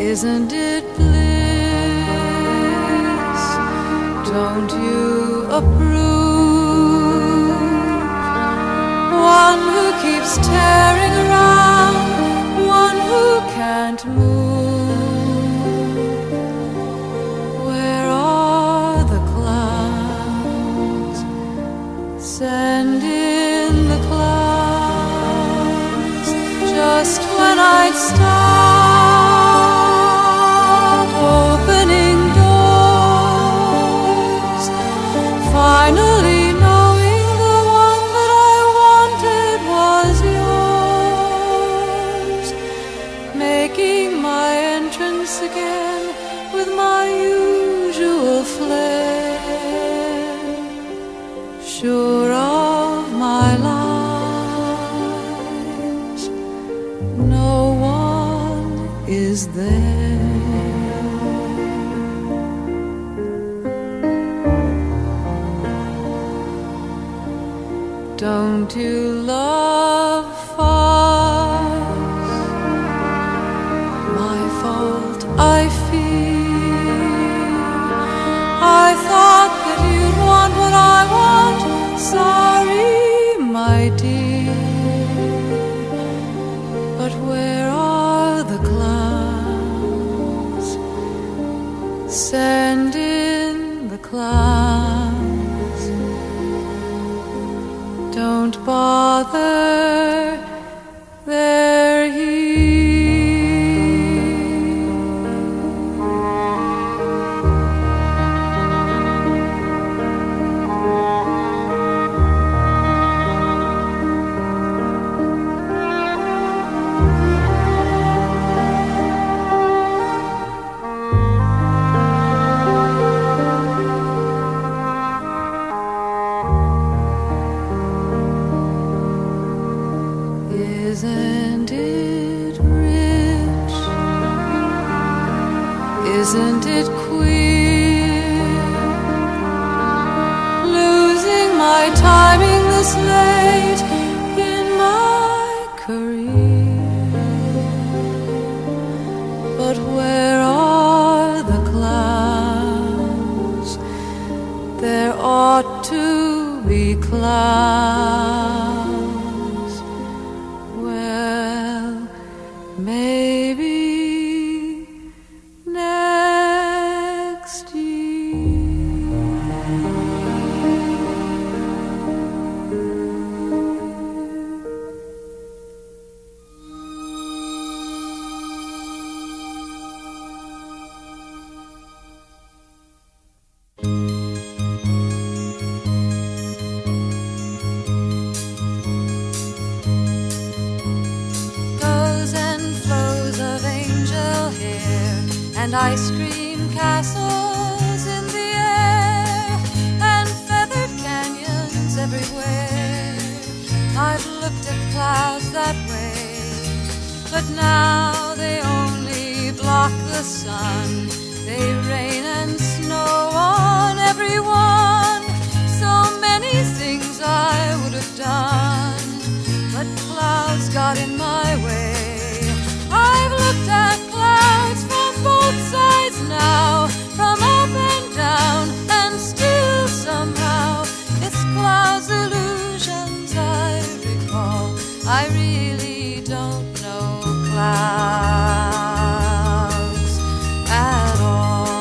Isn't it bliss? Don't you approve? One who keeps tearing around, one who can't move. Where are the clouds? sure of my lies, no one is there. Don't you love farce? My fault, I fear. I thought that you'd want what I want. Sorry, my dear. But where are the clowns? Send in the clowns. Don't bother, they're here. Isn't it rich? Isn't it queer? Losing my timing this late in my career. But where are the clowns? There ought to be clowns. Well, maybe next and ice cream castles in the air, and feathered canyons everywhere. I've looked at clouds that way, but now they only block the sun. They rain and snow on everyone. So many things I would have done, but clouds got in my way. I've looked at clouds from both sides now, from up and down, and still somehow it's clouds' illusions I recall. I really don't know clouds at all.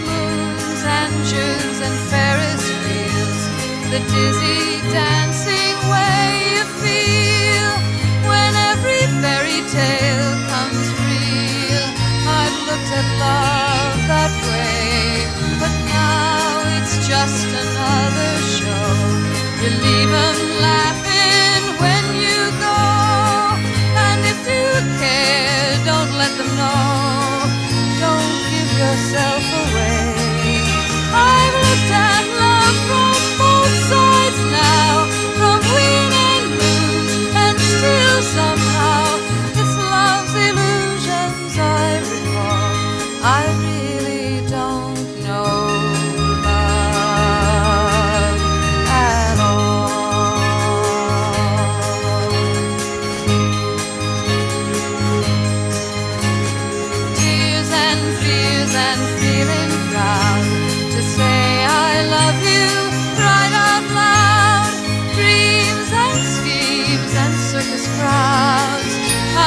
Moons and Junes and Ferris wheels, the dizzy dancing way you feel when every fairy tale comes real. I've looked at love that way, but now it's just another show. You leave 'em laughing when you go, and if you care, don't let them know. Don't give yourself away. I've looked at love from both sides now, from win and lose, and still somehow it's love's illusions I recall. I really don't know love at all. Tears and fears and feeling proud to say I love you right out loud. Dreams and schemes and circus crowds.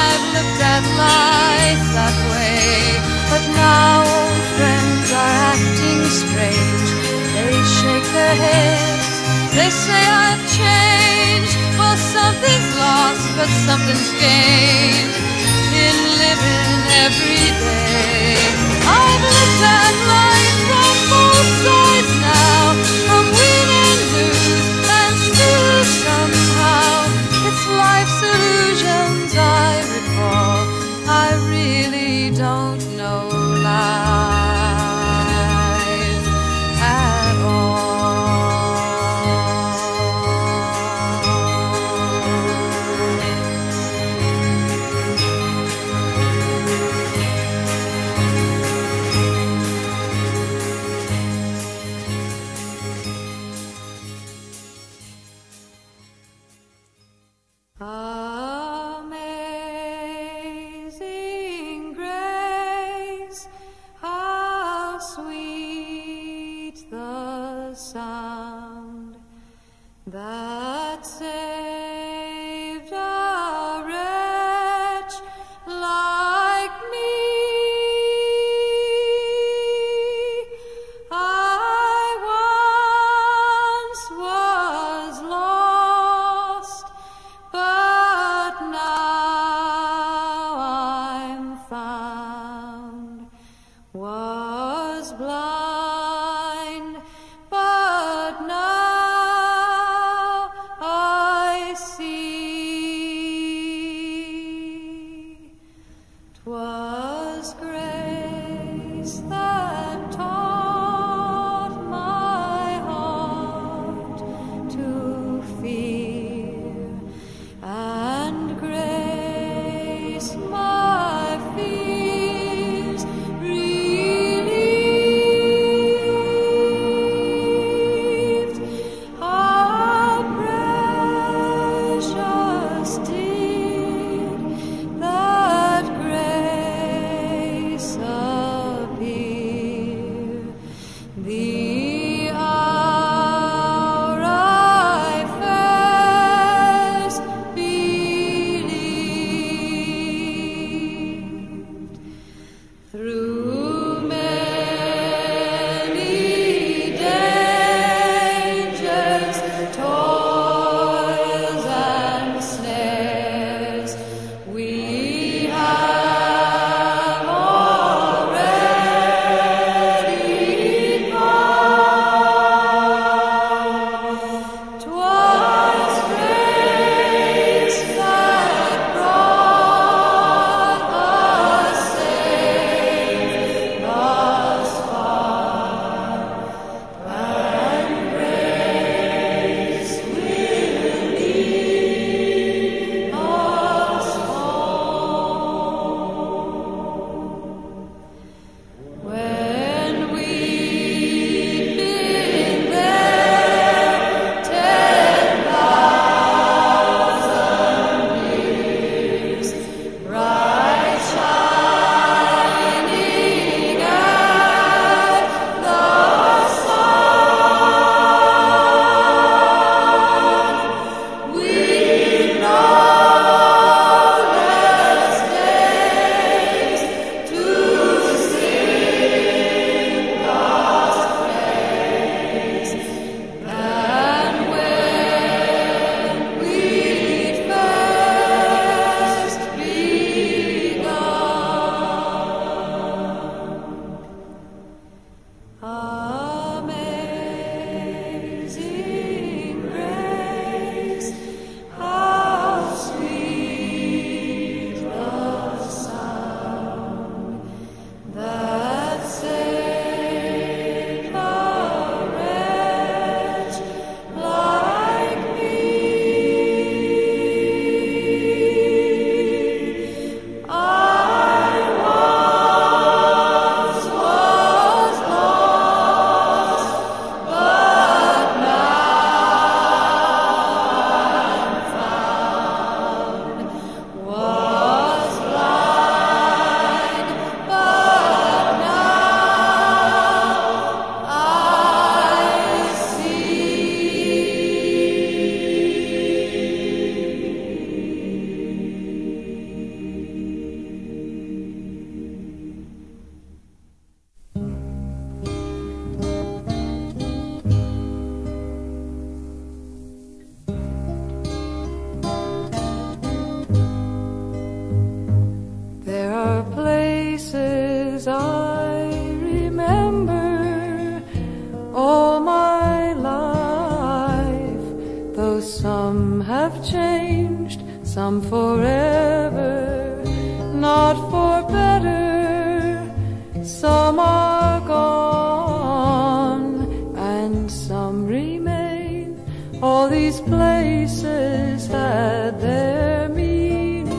I've looked at life that way, but now old friends are acting strange. They shake their heads, they say I've changed. Well, something's lost, but something's gained in living every day. I've looked at life from both sides now, from win and lose, and still somehow it's life's illusions I recall. I really don't know 'Twas grace that taught my heart to fear, and grace my fears relieved. How precious did that grace appear, the hour I first believed. Through many dangers, toils and snares, we have already come. 'Twas grace that brought us safe thus far, and grace will lead us home. When we've been there 10,000 years, bright shining as the sun, we know less days to sing God's praise than when we first begun. Amazing grace, how sweet the sound that saved a wretch like me. I once was lost, but now I'm found. Was blind, but now I see. There are places I remember all my life, though some have changed, some forever, not for better. Some are gone and some remain. All these places had their meanings.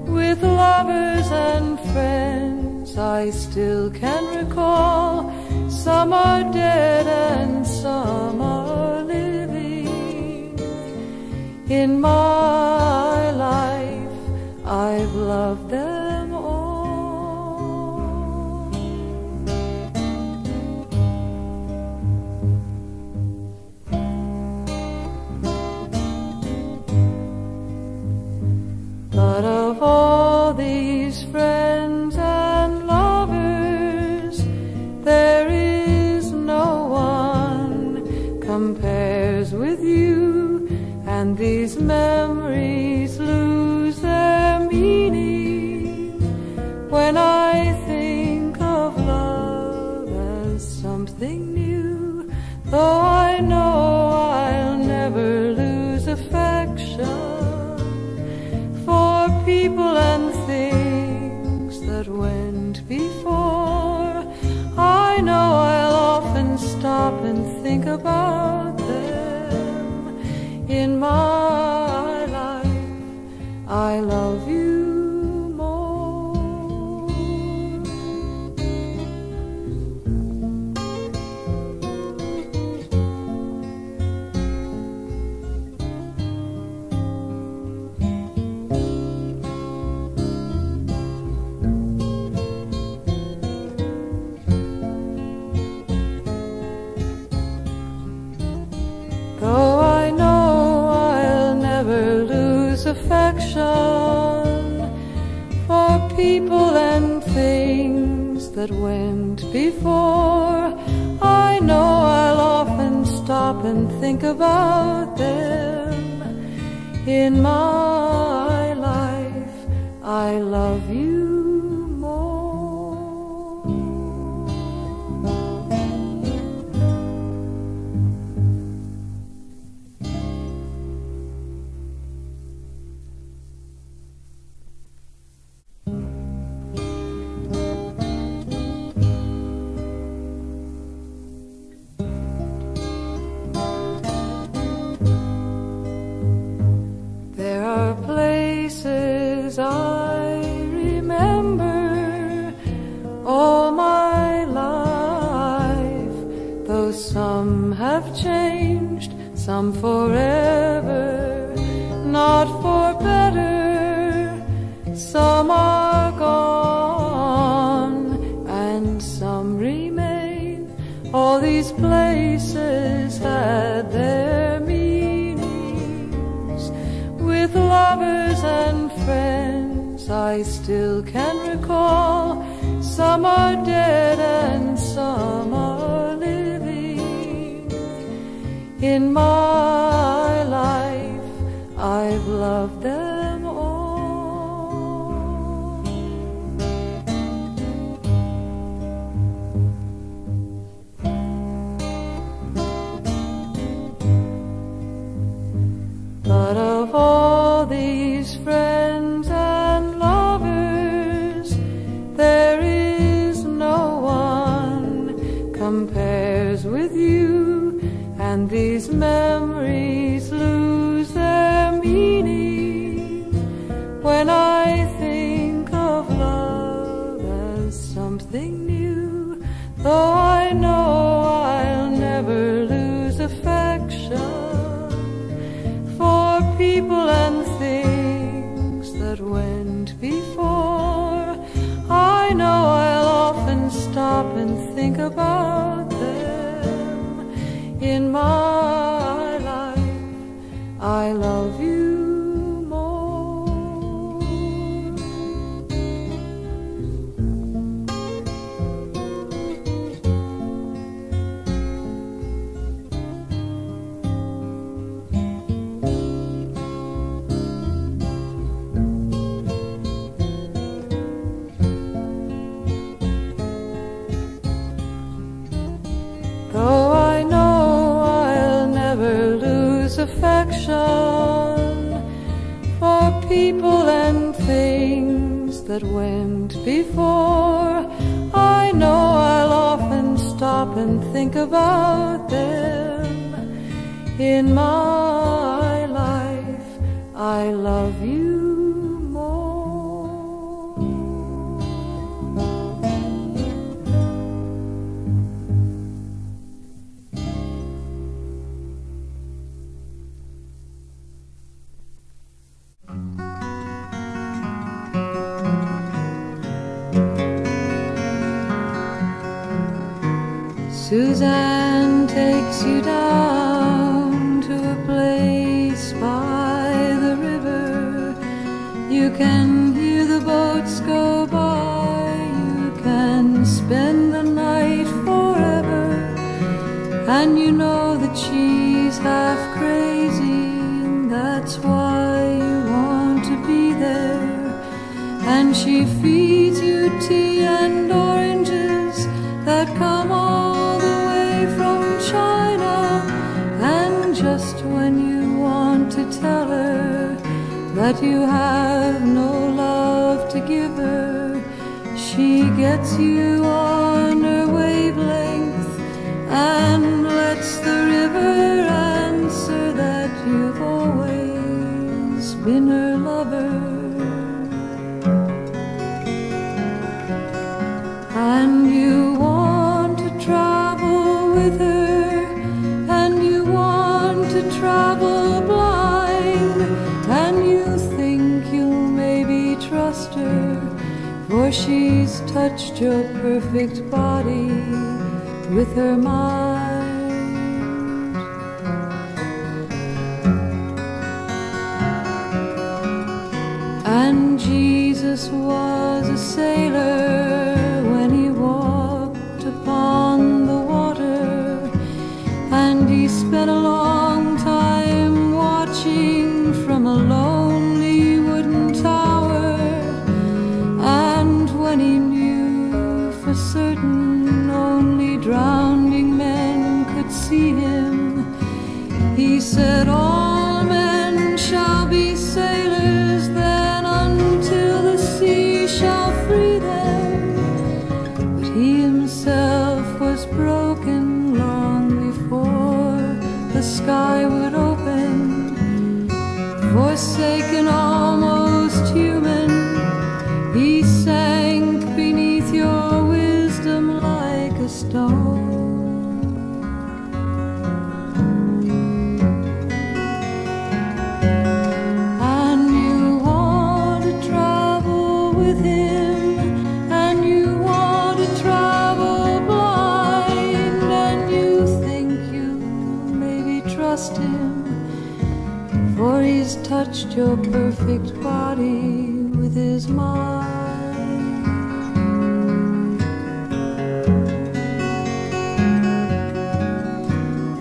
With lovers and friends I still can recall. Some are dead and some are living. In my life I've loved them all. But of all these friends and lovers, there is no one compares with you, and these memories lose their meaning when I think of love as something new. Though I know I'll never lose affection for people and things about them. In my life, I love you more. Though I know I'll never lose affection for people and things that went before, I know I'll often stop and think about them. In my life, I love you more. There are places I remember all my life, though some have changed, some forever, not for better. Some are gone and some remain. All these places had their meanings. With lovers and friends I still can recall. Some are dead and some are living. In my life I've loved them all. But of all these friends and lovers, there is no one compares with you, and these memories lose their meaning when I think of love as something new. Though I know I'll never lose affection for people and things that went before, I know I'll often stop and think about them. In my life, I love you more. Though I know I'll never lose affection for people and things that went before, I know I'll often stop and think about them. In my life, I love you more. Suzanne takes you down to a place by the river. You can hear the boats go by. You can spend the night forever. And you know that she's half crazy, and that's why you want to be there. And she feeds you tea and oranges that come all the way from China. And just when you want to tell her that you have no love to give her, she gets you on her wavelength and lets the been her lover. And you want to travel with her, and you want to travel blind, and you think you'll maybe trust her, for she's touched your perfect body with her mind. And Jesus was a sailor when he walked upon the water, and he spent a long time watching from a lonely wooden tower. And when he knew for certain only drowning men could see him, he said, all men shall be sailors then, until the sea shall free them. But he himself was broken long before the sky would open. Forsaken, almost human, he sank beneath your wisdom like a stone. And you want to travel with him, and you want to travel blind, and you think you maybe trust him, for he's touched your perfect body with his mind.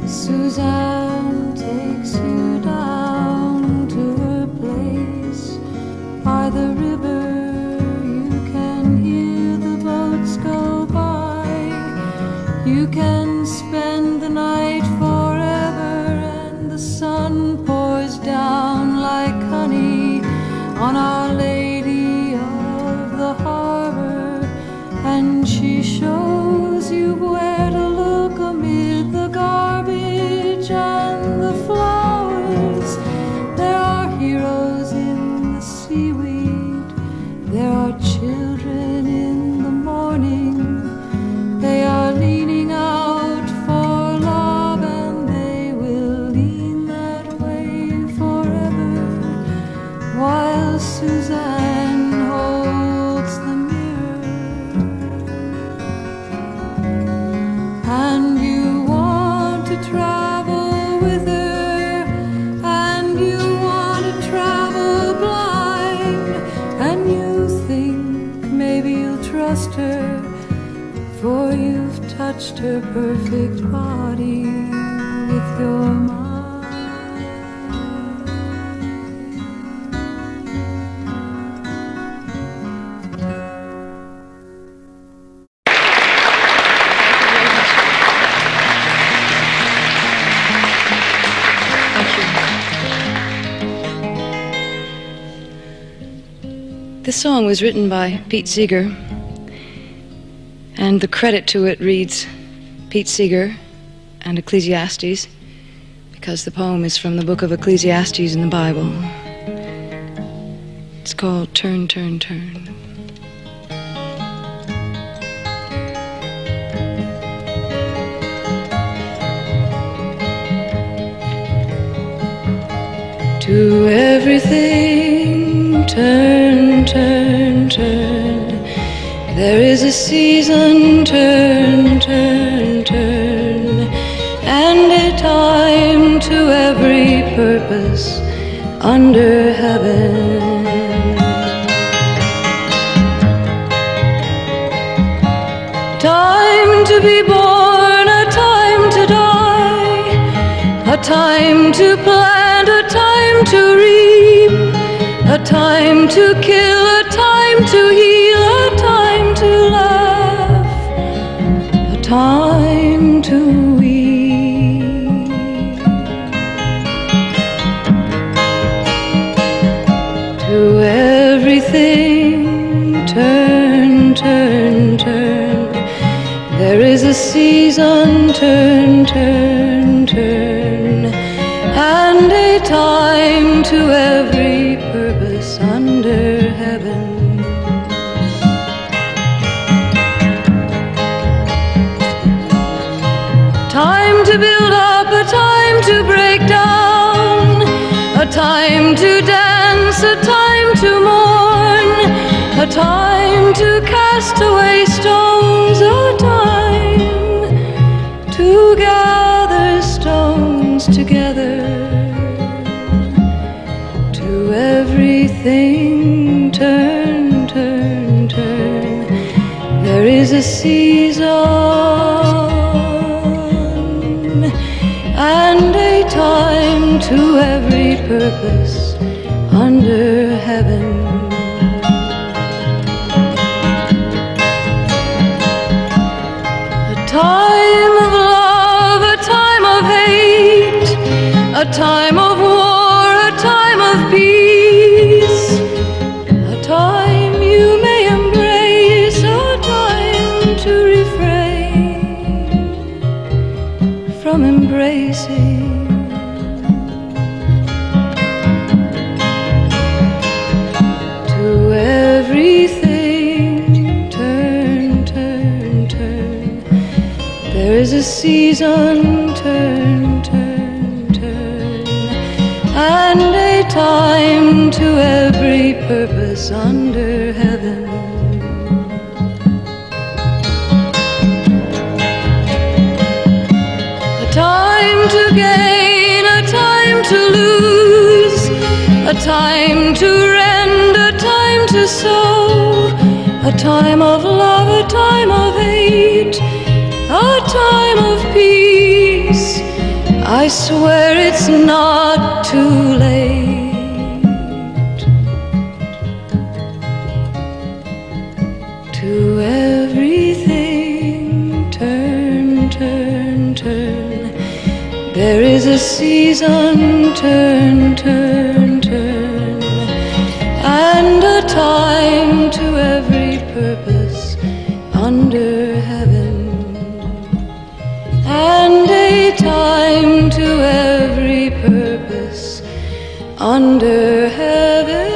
Suzanne takes you down to her place by the river. You can hear the boats go by. You can spend the night forever, and the sun pours down like honey on Our Lady of the Harbor, and she shows you where to look amid the garbage and the flowers. There are heroes in the seaweed, there are children in the morning. They are leaning out for love, and they will lean that way forever, while Suzanne holds the mirror. And you want to travel with her, and you want to travel blind, and you think maybe you'll trust her, for you've touched her perfect body with your mind. This song was written by Pete Seeger, and the credit to it reads Pete Seeger and Ecclesiastes, because the poem is from the book of Ecclesiastes in the Bible. It's called Turn, Turn, Turn. To everything, turn, turn, turn. There is a season, turn, turn, turn, and a time to every purpose under heaven. Time to be born, a time to die, a time to plant, a time to reap, a time to kill, a time to heal, a time to laugh, a time to weep. To everything, turn, turn, turn. There is a season, turn, turn, turn, and a time to every to build up, a time to break down, a time to dance, a time to mourn, a time to cast away stones, a time to gather stones together. To everything turn, turn, turn. There is a season and a time to every purpose under heaven. A time of love, a time of hate, a time of war, a time of peace, a time you may embrace, a time to refrain from embracing. To everything turn, turn, turn. There is a season, turn, turn, turn, and a time to every purpose under heaven. A time to gain, a time to lose, a time to rend, a time to sow, a time of love, a time of hate, a time of peace. I swear it's not too late. To everything turn, turn, turn. There is a season, turn, turn, turn, and a time to every purpose under heaven, and a time to every purpose under heaven.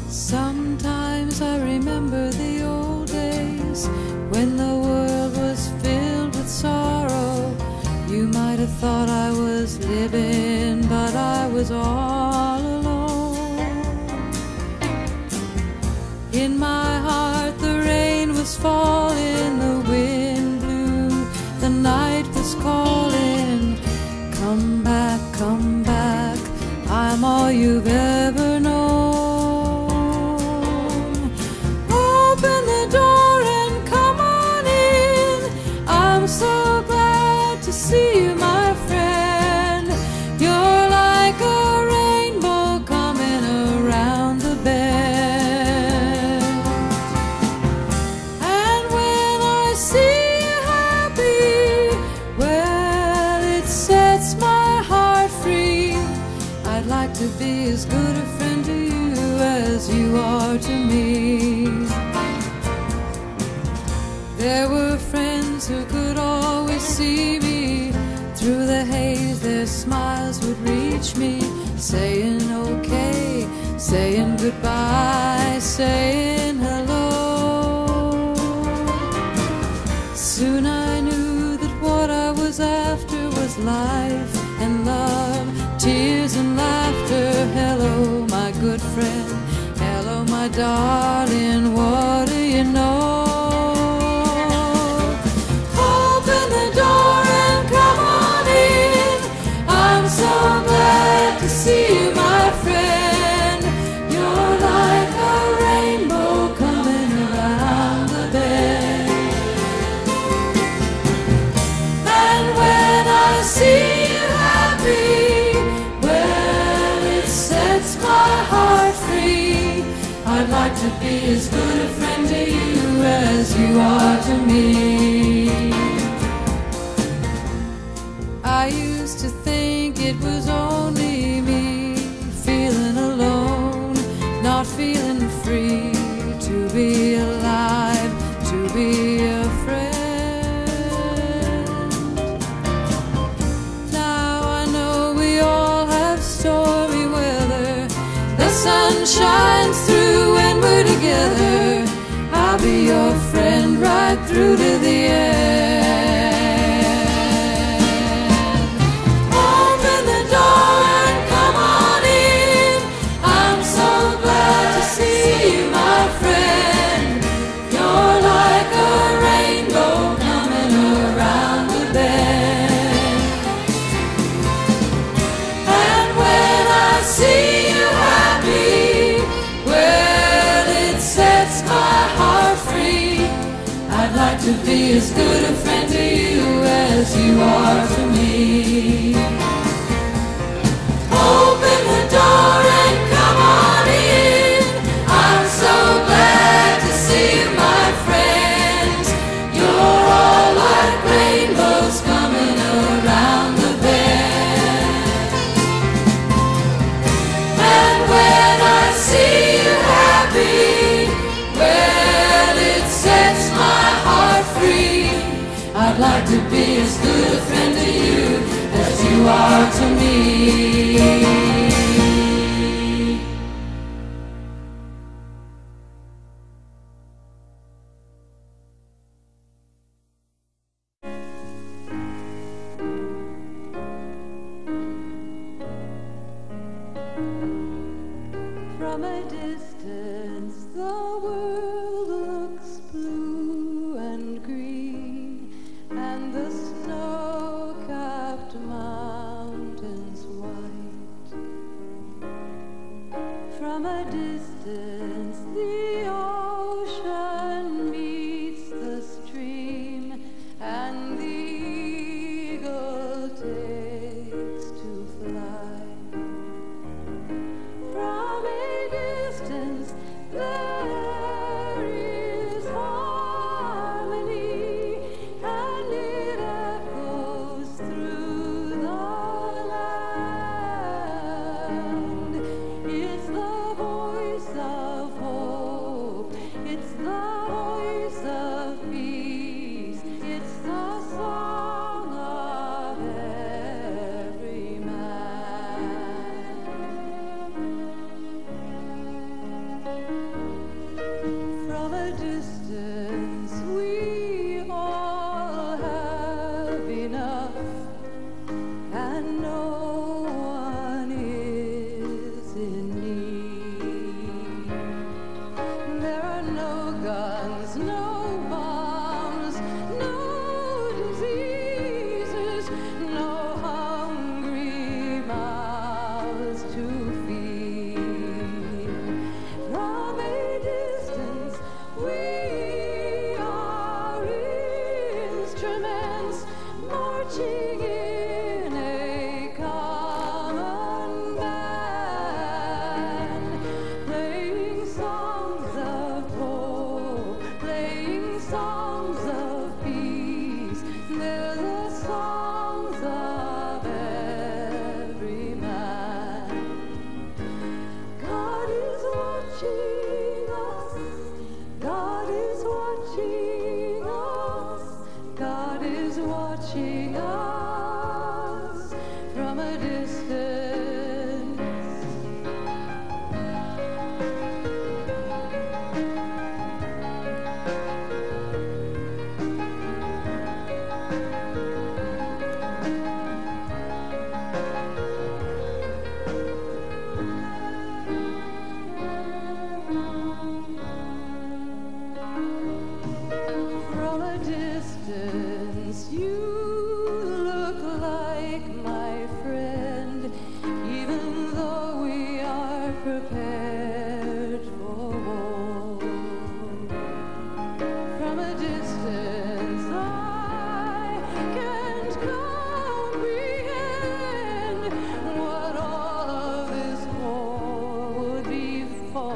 Sometimes I remember the old days when the world was filled with sorrow. You might have thought I was living, but I was all alone. In my heart the rain was falling, the wind blew, the night was calling. Come back, I'm all you've ever known. So glad to see you, my friend. You're like a rainbow coming around the bend. And when I see you happy, well, it sets my heart free. I'd like to be as good a friend to you as you are to me. There were friends who could always see me through the haze. Their smiles would reach me, saying okay, saying goodbye, saying hello. Soon I knew that what I was after was life and love, tears and laughter. Hello, my good friend. Hello, my darling. What do you know? So glad to see you, my friend. You're like a rainbow coming around the bend. And when I see you happy, well, to be as good a friend to you as you are to me. I used to think it was only me, feeling alone, not feeling free, to be alive, to be a friend. Now I know we all have stormy weather, the sun shines through when we're together. I'll be your friend right through to the end. Open the door and come on in. I'm so glad to see you, my friend. You're like a rainbow coming around the bend. And when I see you happy, well, it sets my heart free. I'd like to be as good a friend to you as you are to me. Open the door and come on in. I'm so glad to see you, my friends. You're all like rainbows coming around the bend. And when I see you happy, well, it sets my heart free. I'd like to be as good a friend to you as you are to me. From a distance, the world looks blue and green, and the snow-capped mountains white. From a distance, the ocean meets the stream, and the eagle takes to fly. From a distance, there is harmony, and it echoes through the land. It's the voice of hope, it's the voice of peace, it's the song of every man. From a distance, we all have enough, and no one is in need. There are no guns, no bombs, no diseases, no hungry mouths to feed. From a distance, we are instruments marching in a common band, playing songs of hope, playing songs of peace. They're the songs of every man. God is watching us. God is watching us. God is watching us from a distance. From a distance, you look like my friend, even though we are prepared for war. From a distance, I can't comprehend what all of this war would be for.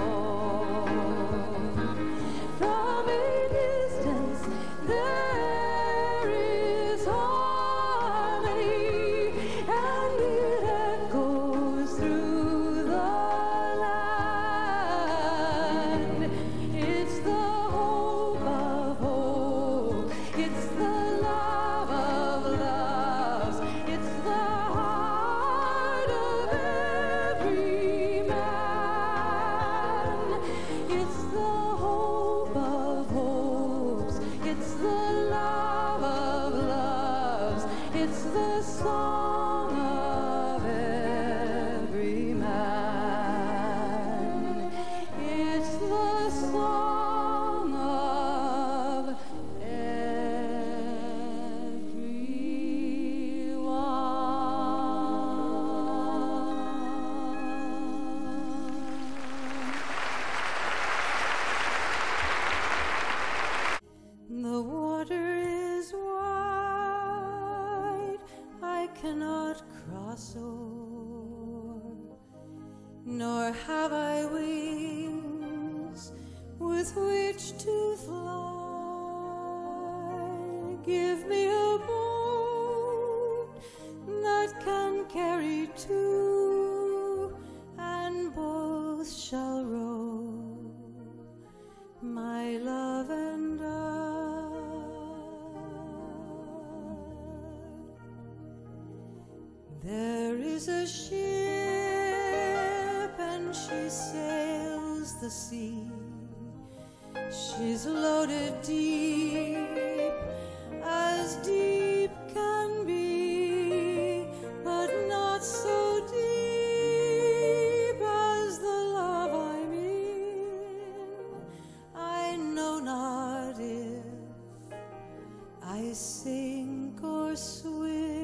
It's the song of every man. It's the song of everyone. The water is wide, I cannot cross o'er, nor have I wings with which to fly. Give me a boat that can carry two, and both shall row, my love and I. There is a ship and she sails the sea. She's loaded deep as deep can be, but not so deep as the love I'm in. I know not if I sink or swim.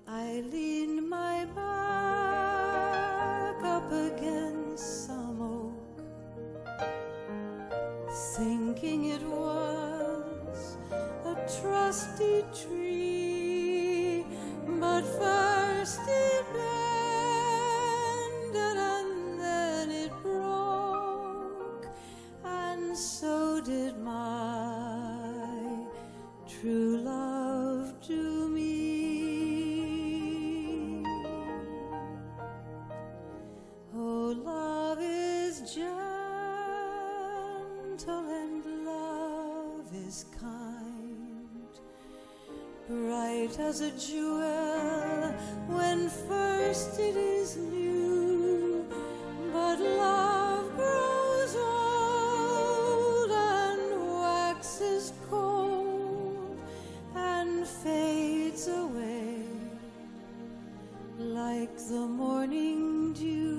I lean my back up against some oak, thinking it was a trusty tree, but first it bended and then it broke, and so did my true love to me. Love is gentle and love is kind, bright as a jewel when first it is new, but love grows old and waxes cold and fades away like the morning dew.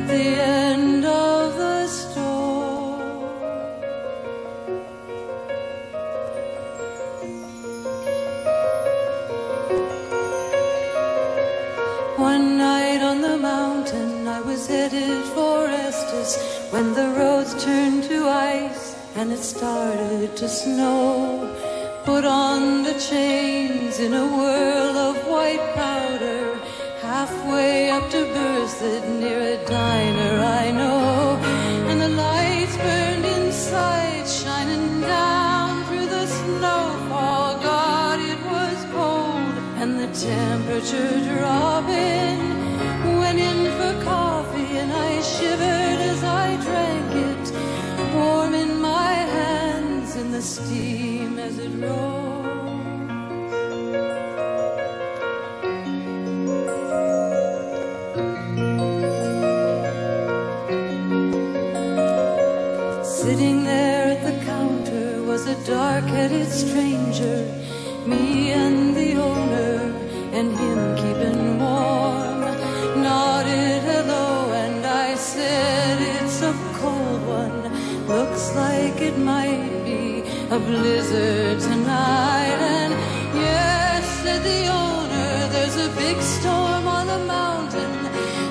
the end of the storm. One night on the mountain I was headed for Estes when the roads turned to ice and it started to snow. Put on the chains in a whirl of white powder, halfway up to Berthoud near a diner I know. And the lights burned inside, shining down through the snowfall. God, it was cold and the temperature dropping. Went in for coffee and I shivered as I drank it, warm in my hands in the steam as it rose. Sitting there at the counter was a dark-headed stranger, me and the owner and him keeping warm. Nodded hello and I said, it's a cold one, looks like it might be a blizzard tonight. And yes, said the owner, there's a big storm on the mountain.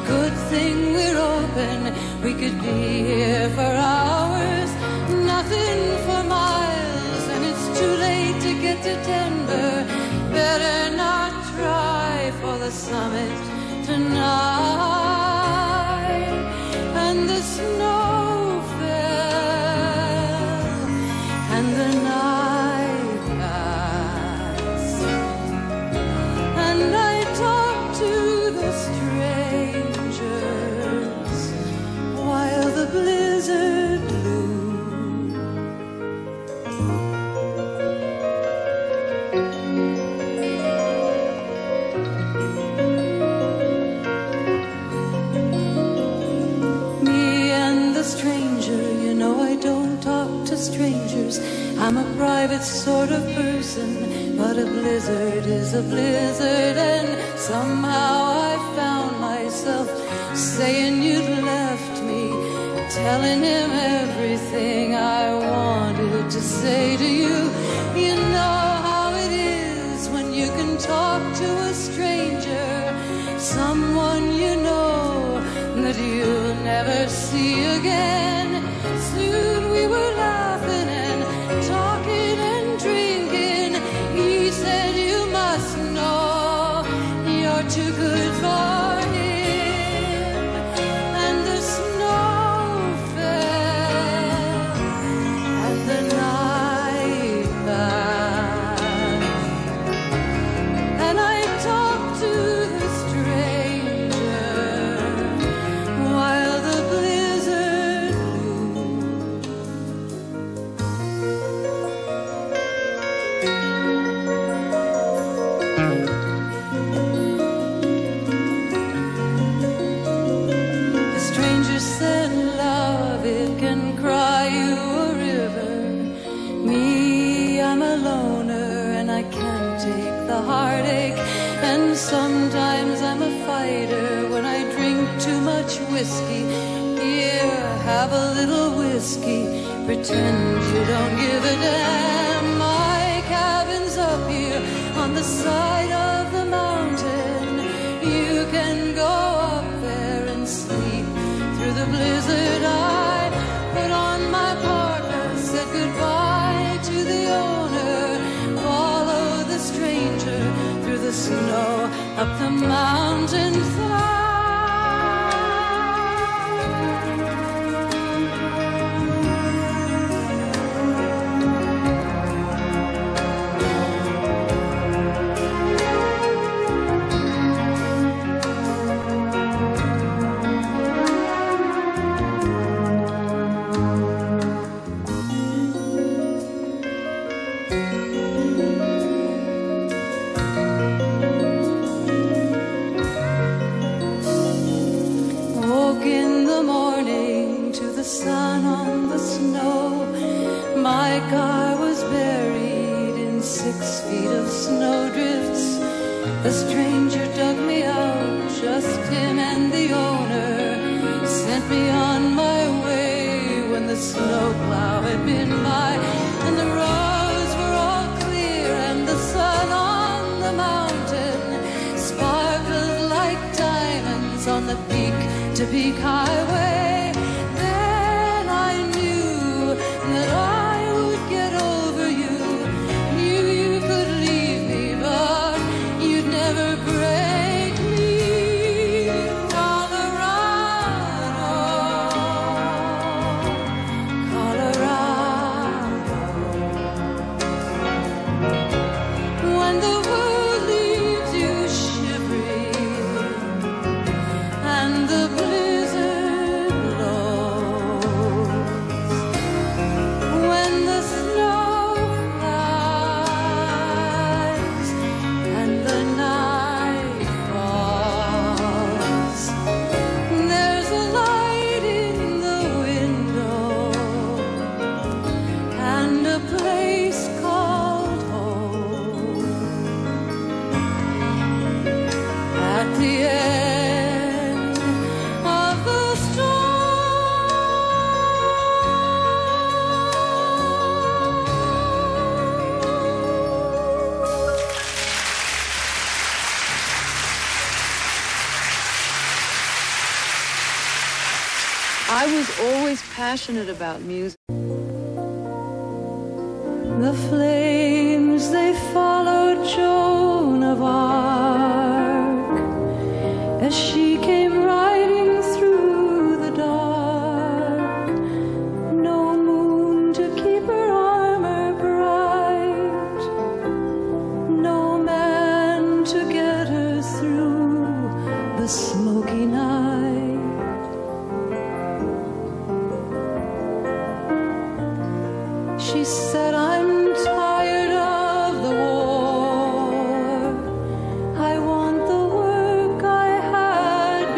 Good thing we're open, we could be here for hours, nothing for miles, and it's too late to get to Denver. Better not try for the summit tonight. And the snow fell and the night passed, and I talked to the strangers while the blizzard blew. Strangers, I'm a private sort of person, but a blizzard is a blizzard. And somehow I found myself saying you'd left me, telling him everything I wanted to say to you. You know how it is when you can talk to a stranger, someone you know that you'll never see again. Soon we were laughing and talking and drinking. He said, you must know you're too good for him. And the snow fell and the night passed, and I talked to the stranger while the blizzard heartache, and sometimes I'm a fighter when I drink too much whiskey. Here, have a little whiskey, pretend you don't give a damn. My cabin's up here on the side of the mountain. You can go up there and sleep through the blizzard. I put on my parka, said goodbye to the owner, follow the stranger through the snow up the mountainside. Sun on the snow, my car was buried in 6 feet of snowdrifts. A stranger dug me out, just him and the owner. snowplow had been by, and the roads were all clear, and the sun on the mountain sparkled like diamonds on the peak-to-peak highway. Then I knew that I would get over you. Knew you could leave me, but you'd never break me. Colorado, Colorado. When the world leaves you shivering and the blizzard blows, when the snow flies and the night falls, there's a light in the window and a place called home. At the end of the I was always passionate about music. The flames, they followed Joan of Arc as she came riding through the dark. No moon to keep her armor bright, no man to get her through the smoky night. She said, I'm tired of the war. I want the work I had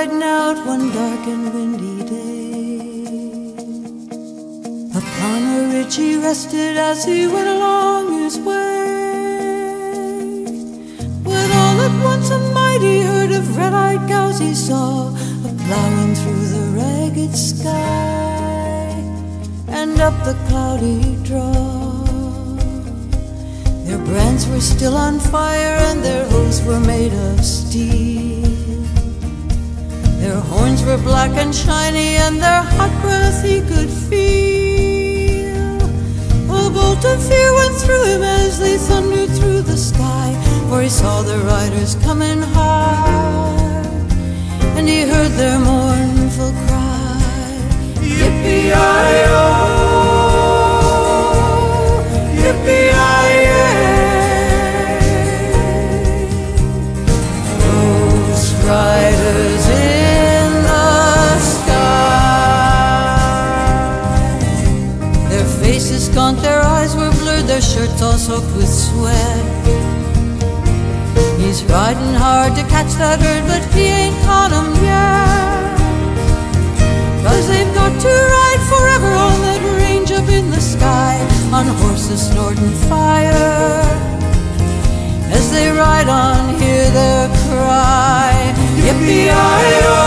riding out one dark and windy day. Upon a ridge he rested as he went along his way, when all at once a mighty herd of red-eyed cows he saw a-plowing through the ragged sky and up the cloudy draw. Their brands were still on fire and their hooves were made of steel. Their horns were black and shiny and their hot breath he could feel. A bolt of fear went through him as they thundered through the sky, for he saw the riders coming hard, and he heard their mournful cry, Yippee-yi-yo, yippee-yi-yay. Those riders in the sky, their faces gaunt, their eyes were blurred, their shirts all soaked with sweat. He's riding hard to catch that herd, but he ain't caught 'em yet. 'Cause they've got to ride forever on that range up in the sky, on horses snorting fire. As they ride on, hear their cry, Yippee-yi-yo,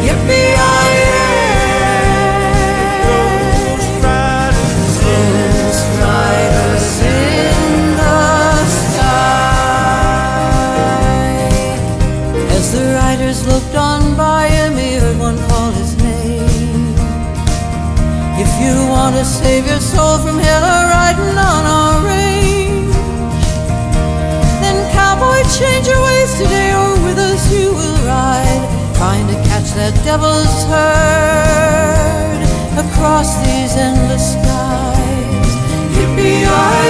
yippee-yi-yay. Those riders in the sky. As the riders looked on by him, he heard one call his name. If you want to save your soul from hell a-riding on our range, then cowboy, change your ways today, or with us you will ride, trying to catch that devil's herd across these endless skies. Yippee-yi-yo.